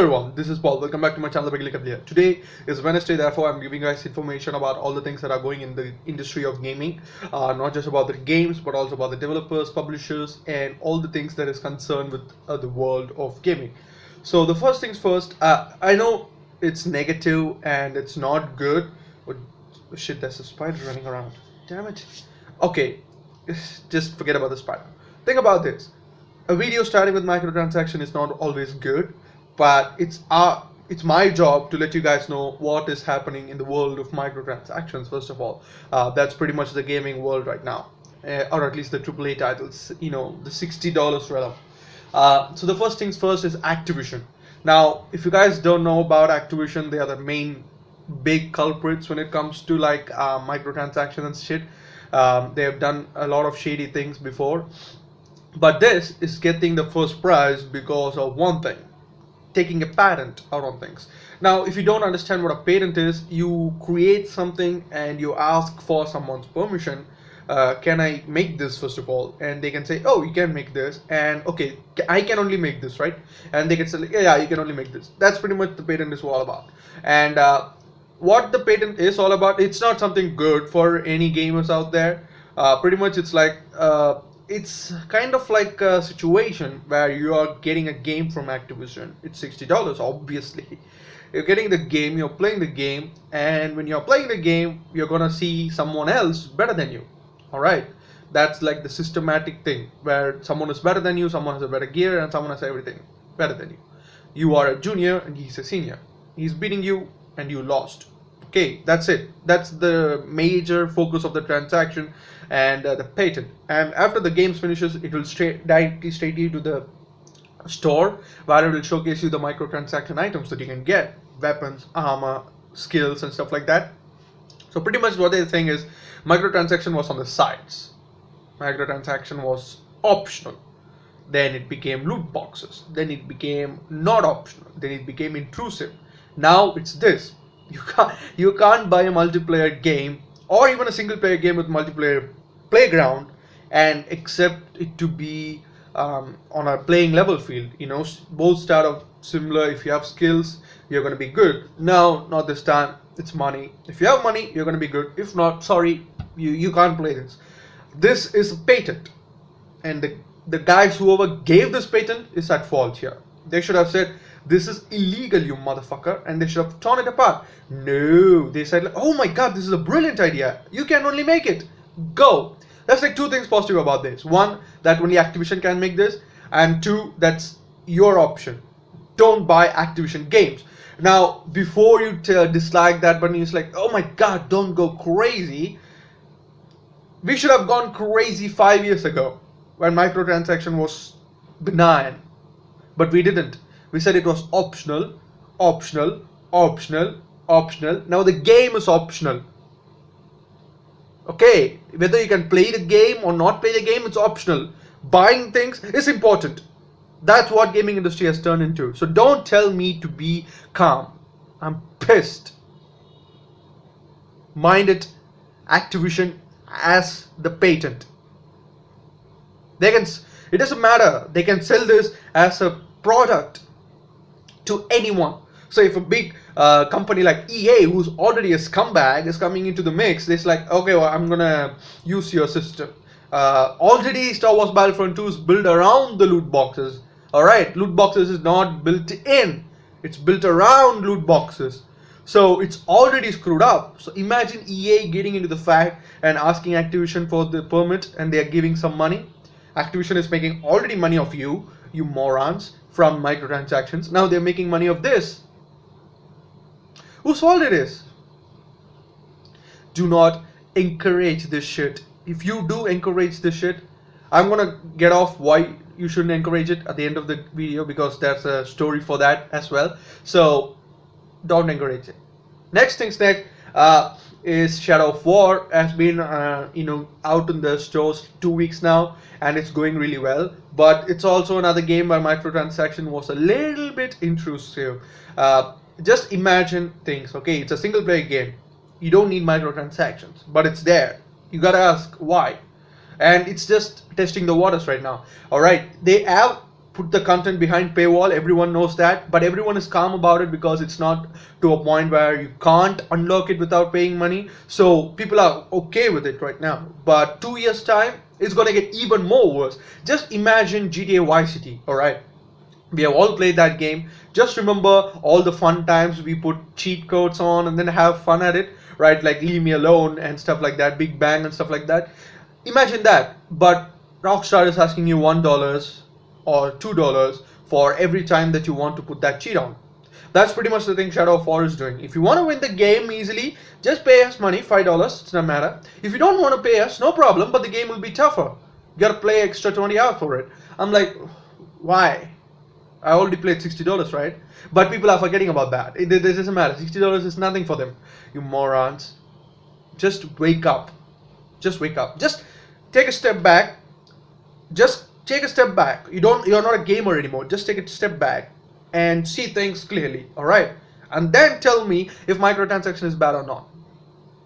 everyone, this is Paul. Welcome back to my channel, Cavalier. Today is Wednesday, therefore I'm giving you guys information about all the things that are going in the industry of gaming. Not just about the games, but also about the developers, publishers, and all the things that is concerned with the world of gaming. So the first things first, I know it's negative and it's not good. Oh, shit, there's a spider running around. Damn it. Okay, just forget about the spider. Think about this. A video starting with microtransaction is not always good, but it's my job to let you guys know what is happening in the world of microtransactions. First of all, that's pretty much the gaming world right now, or at least the AAA titles. You know, the $60 realm. So the first things first is Activision. Now, if you guys don't know about Activision, they are the main big culprits when it comes to like microtransactions and shit. They have done a lot of shady things before. But this is getting the first prize because of one thing: taking a patent out on things. Now, if you don't understand what a patent is, you create something and you ask for someone's permission. Can I make this, first of all? And they can say, oh, you can make this, and okay, I can only make this, right? And they can say, yeah, you can only make this. That's pretty much the patent is all about. And what the patent is all about, it's not something good for any gamers out there. Pretty much it's like it's kind of like a situation where you are getting a game from Activision. It's $60, obviously. You're getting the game, you're playing the game, and when you're playing the game, you're gonna see someone else better than you. Alright? That's like the systematic thing, where someone is better than you, someone has a better gear, and someone has everything better than you. You are a junior and he's a senior. He's beating you and you lost. Okay, that's it. That's the major focus of the transaction and the patent. And after the game finishes, it will directly straight you to the store, where it will showcase you the microtransaction items that you can get: weapons, armor, skills, and stuff like that. So pretty much what they're saying is microtransaction was on the sides. Microtransaction was optional. Then it became loot boxes. Then it became not optional. Then it became intrusive. Now it's this. You can't buy a multiplayer game or even a single player game with multiplayer playground and accept it to be on a playing level field. You know, both start off similar. If you have skills, you're going to be good. No, not this time. It's money. If you have money, you're going to be good. If not, sorry, you can't play this. This is a patent, and the guys whoever gave this patent is at fault here. They should have said, this is illegal, you motherfucker, and they should have torn it apart. No, they said, oh my god, this is a brilliant idea. You can only make it. Go. That's like two things positive about this. One, that only Activision can make this, and two, that's your option. Don't buy Activision games. Now, before you dislike that button, it's like, oh my god, don't go crazy. We should have gone crazy 5 years ago when microtransaction was benign, but we didn't. We said it was optional, optional, optional, optional. Now the game is optional. Okay, whether you can play the game or not play the game, it's optional. Buying things is important. That's what gaming industry has turned into. So don't tell me to be calm. I'm pissed. Mind it, Activision as the patent. It doesn't matter. They can sell this as a product to anyone. So if a big company like EA, who's already a scumbag, is coming into the mix, it's like, okay, well, I'm gonna use your system. Already Star Wars Battlefront 2 is built around the loot boxes. Alright, loot boxes is not built in. It's built around loot boxes. So it's already screwed up. So imagine EA getting into the fact and asking Activision for the permit, and they're giving some money. Activision is making already money of you morons, from microtransactions. Now they're making money of this. Whose fault it is? Do not encourage this shit. If you do encourage this shit, I'm gonna get off why you shouldn't encourage it at the end of the video, because there's a story for that as well. So don't encourage it. Next things next is Shadow of War. Has been out in the stores 2 weeks now, and it's going really well. But it's also another game where microtransaction was a little bit intrusive. Just imagine things. Okay, it's a single player game. You don't need microtransactions, but it's there. You gotta ask why. And it's just testing the waters right now. Alright, they have put the content behind paywall. Everyone knows that, but everyone is calm about it because it's not to a point where you can't unlock it without paying money. So people are okay with it right now. But 2 years time, it's gonna get even more worse. Just imagine GTA Vice City. All right, we have all played that game. Just remember all the fun times we put cheat codes on and then have fun at it, right? Like Leave Me Alone and stuff like that, Big Bang and stuff like that. Imagine that, but Rockstar is asking you $1 or $2 for every time that you want to put that cheat on. That's pretty much the thing Shadow of War is doing. If you want to win the game easily, just pay us money, $5, it's no matter. If you don't want to pay us, no problem, but the game will be tougher. You gotta play extra 20 hours for it. I'm like, why? I already played $60, right? But people are forgetting about that. It doesn't matter. $60 is nothing for them. You morons. Just wake up. Just wake up. Just take a step back. Just take a step back. You're not a gamer anymore. Just take a step back and see things clearly. Alright? And then tell me if microtransaction is bad or not.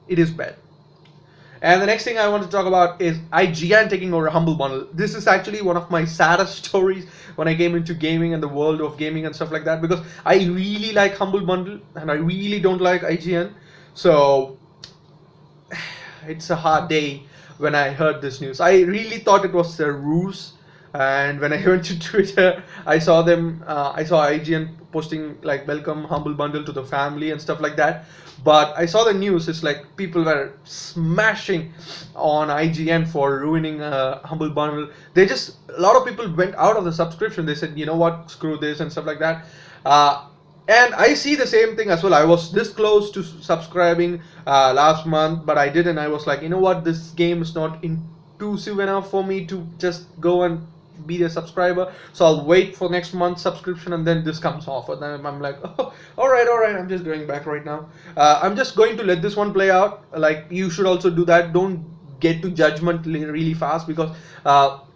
It is bad. And the next thing I want to talk about is IGN taking over Humble Bundle. This is actually one of my saddest stories when I came into gaming and the world of gaming and stuff like that, because I really like Humble Bundle and I really don't like IGN. So it's a hard day when I heard this news. I really thought it was a ruse, and when I went to Twitter, I saw IGN posting like welcome Humble Bundle to the family and stuff like that. But I saw the news, it's like people were smashing on IGN for ruining Humble Bundle. A lot of people went out of the subscription. They said, you know what, screw this and stuff like that. And I see the same thing as well. I was this close to subscribing last month, but I didn't. I was like, you know what, this game is not intuitive enough for me to just go and be a subscriber, so I'll wait for next month's subscription, and then this comes off, and then I'm like, oh, all right, I'm just going back right now. I'm just going to let this one play out. Like, you should also do that. Don't get to judgment really fast, because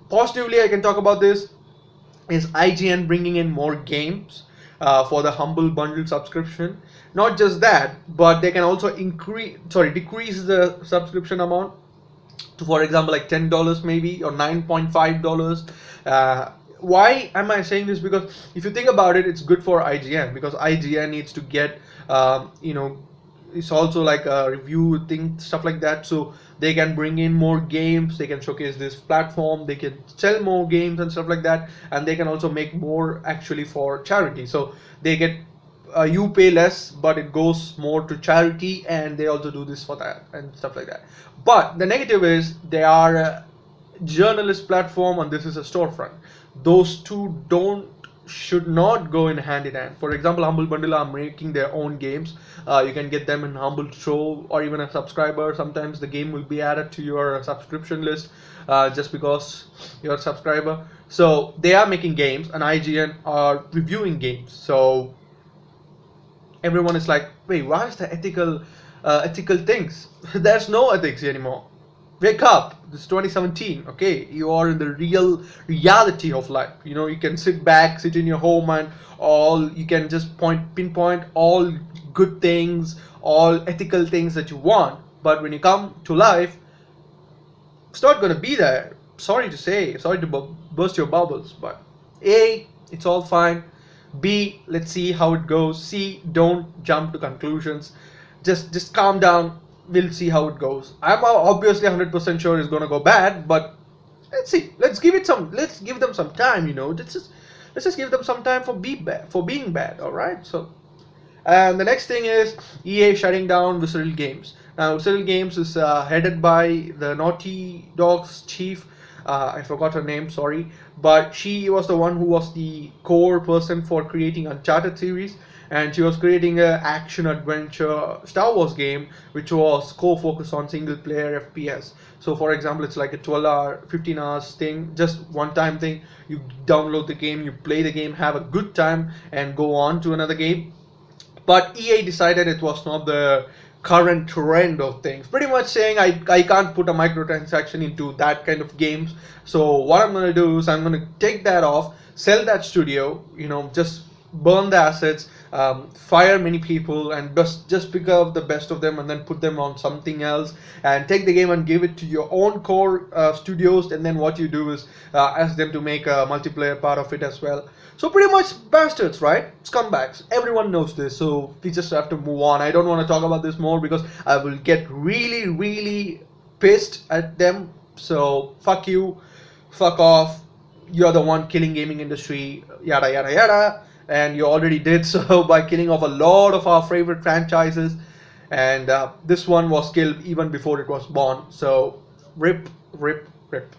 positively I can talk about this is IGN bringing in more games for the Humble Bundle subscription. Not just that, but they can also decrease the subscription amount to, for example, like $10 maybe, or $9.5. Why am I saying this? Because if you think about it, it's good for IGN, because IGN needs to get it's also like a review thing, stuff like that, so they can bring in more games, they can showcase this platform, they can sell more games and stuff like that, and they can also make more actually for charity. So they get you pay less, but it goes more to charity, and they also do this for that and stuff like that. But the negative is they are a journalist platform and this is a storefront. Those two should not go in hand in hand. For example, Humble Bundle are making their own games. You can get them in Humble Show or even a subscriber. Sometimes the game will be added to your subscription list just because you're a subscriber. So they are making games, and IGN are reviewing games. So everyone is like, wait, why is the ethical things? There's no ethics anymore. Wake up, this is 2017, okay? You are in the reality of life. You know, you can sit in your home, and you can just pinpoint all good things, all ethical things that you want. But when you come to life, it's not gonna be there. Sorry to burst your bubbles, but A, it's all fine. B, let's see how it goes. C, don't jump to conclusions. Just calm down. We'll see how it goes. I'm obviously 100% sure it's gonna go bad, but let's see. Let's give them some time. You know, let's just give them some time for being bad. All right. So, and the next thing is EA shutting down Visceral Games. Now, Visceral Games is headed by the Naughty Dog's chief. I forgot her name, sorry, but she was the one who was the core person for creating Uncharted series, and she was creating a action adventure Star Wars game which was focused on single player FPS. So for example, it's like a 12-hour, 15 hours thing, just one time thing. You download the game, you play the game, have a good time, and go on to another game. But EA decided it was not the current trend of things, pretty much saying I can't put a microtransaction into that kind of games. So what I'm going to do is I'm going to take that off, sell that studio, you know, just burn the assets, fire many people, and just pick up the best of them and then put them on something else, and take the game and give it to your own core studios, and then what you do is ask them to make a multiplayer part of it as well. So pretty much bastards, right? Scumbags. Everyone knows this, so we just have to move on. I don't want to talk about this more because I will get really, really pissed at them. So fuck you, fuck off. You're the one killing gaming industry, yada yada yada, and you already did so by killing off a lot of our favorite franchises. And this one was killed even before it was born. So rip, rip, rip.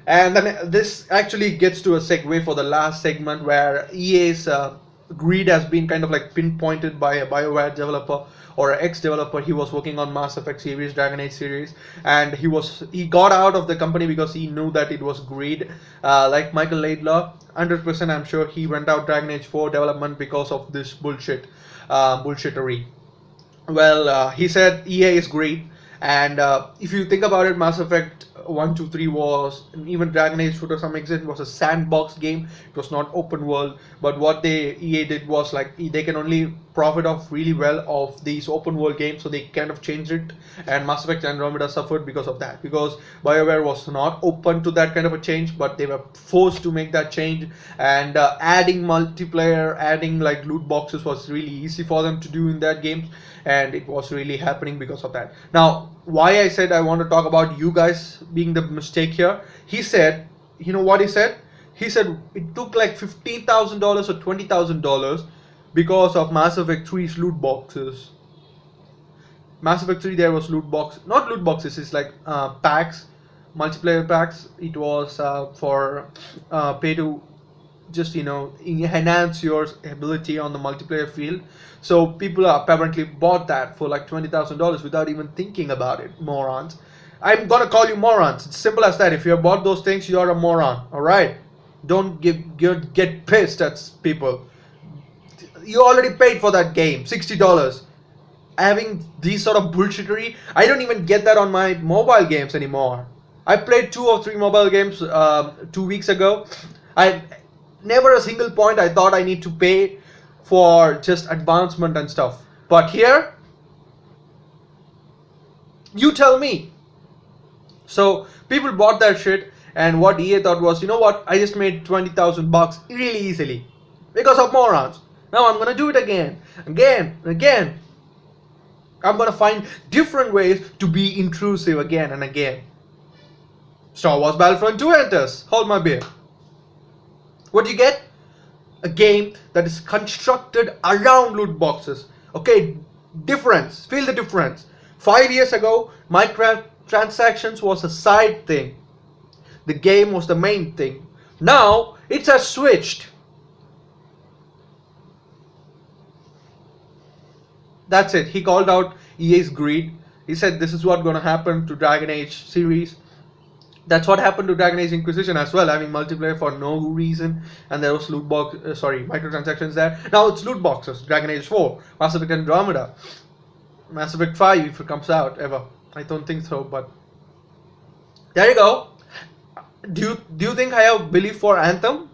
And then this actually gets to a segue for the last segment where EA's greed has been kind of like pinpointed by a BioWare developer or an ex-developer. He was working on Mass Effect series, Dragon Age series, and he got out of the company because he knew that it was greed. Like Michael Laidlaw, 100% I'm sure he went out Dragon Age 4 development because of this bullshittery. Well, he said EA is greed, and if you think about it, Mass Effect 1, 2, 3 was, and even Dragon Age to some extent was a sandbox game. It was not open world, but what EA did was like they can only profit off really well of these open world games, so they kind of changed it, and Mass Effect Andromeda suffered because of that, because BioWare was not open to that kind of a change, but they were forced to make that change, and adding multiplayer, adding like loot boxes was really easy for them to do in that game, and it was really happening because of that. Now, why I said I want to talk about you guys being the mistake here, he said, you know what he said? He said it took like $15,000 or $20,000 because of Mass Effect 3's loot boxes. Mass Effect 3 there was not loot boxes, it's like packs, multiplayer packs. It was for pay to just enhance your ability on the multiplayer field. So people apparently bought that for like $20,000 without even thinking about it. Morons. I'm gonna call you morons. It's simple as that. If you have bought those things, you're a moron. All right. Don't get pissed at people. You already paid for that game, $60. Having these sort of bullshittery, I don't even get that on my mobile games anymore. I played 2 or 3 mobile games 2 weeks ago. I never a single point I thought I need to pay for just advancement and stuff. But here, you tell me. So people bought that shit, and what EA thought was, you know what, I just made 20,000 bucks really easily because of morons. Now I'm gonna do it again. I'm gonna find different ways to be intrusive again and again. Star Wars Battlefront 2 enters. Hold my beer. What do you get? A game that is constructed around loot boxes. Okay, difference. Feel the difference. 5 years ago, microtransactions was a side thing. The game was the main thing. Now, it has switched. That's it. He called out EA's greed. He said this is what's going to happen to Dragon Age series. That's what happened to Dragon Age Inquisition as well, having multiplayer for no reason, and there was microtransactions there. Now it's loot boxes. Dragon Age 4, Mass Effect Andromeda, Mass Effect 5 if it comes out ever. I don't think so, but there you go. Do you think I have belief for Anthem?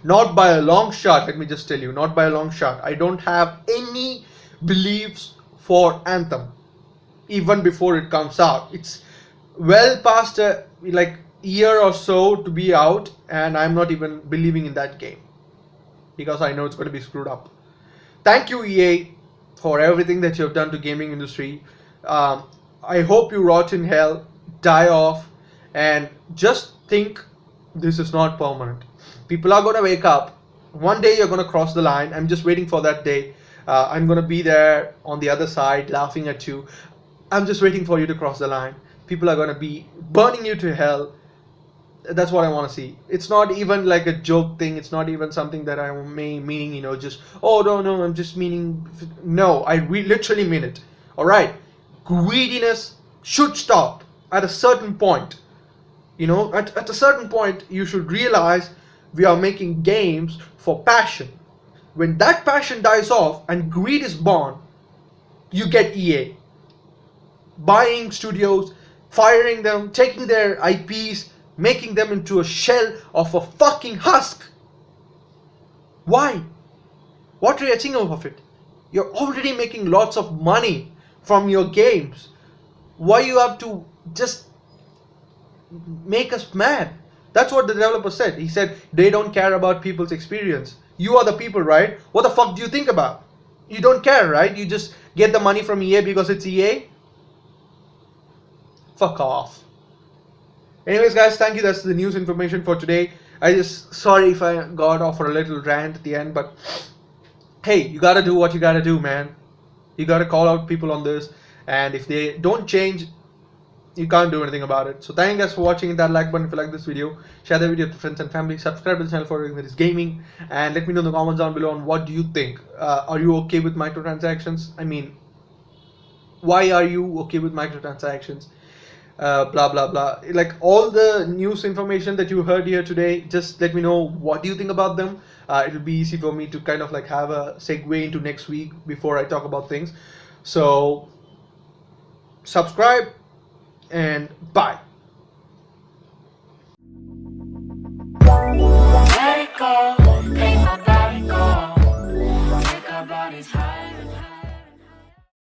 Not by a long shot. Let me just tell you, not by a long shot. I don't have any beliefs for Anthem, even before it comes out. It's well past a year or so to be out, and I'm not even believing in that game because I know it's going to be screwed up. Thank you, EA, for everything that you have done to gaming industry. I hope you rot in hell, die off, and just think this is not permanent. People are going to wake up. One day you're going to cross the line. I'm just waiting for that day. I'm going to be there on the other side laughing at you. I'm just waiting for you to cross the line. People are going to be burning you to hell. That's what I want to see. It's not even like a joke thing. It's not even something that I'm meaning, just, oh, no, I'm just meaning. No, I literally mean it. All right. Greediness should stop at a certain point. At a certain point, you should realize we are making games for passion. When that passion dies off and greed is born, you get EA. Buying studios, firing them, taking their IPs, making them into a shell of a fucking husk. Why? What are you achieving of it? You're already making lots of money from your games. Why you have to just make us mad? That's what the developer said. He said they don't care about people's experience. You are the people, right? What the fuck do you think about? You don't care, right? You just get the money from EA because it's EA? Fuck off. Anyways, guys, thank you. That's the news information for today. Sorry if I got off for a little rant at the end, but hey, you gotta do what you gotta do, man. You gotta call out people on this, and if they don't change, you can't do anything about it. So thank you guys for watching. Hit that like button if you like this video. Share the video to friends and family. Subscribe to the channel for everything that is gaming, and let me know in the comments down below on what do you think. Are you okay with microtransactions? I mean, why are you okay with microtransactions? Blah blah blah. Like all the news information that you heard here today, just let me know what do you think about them. It'll be easy for me to kind of like have a segue into next week before I talk about things. So subscribe and bye. Let it go.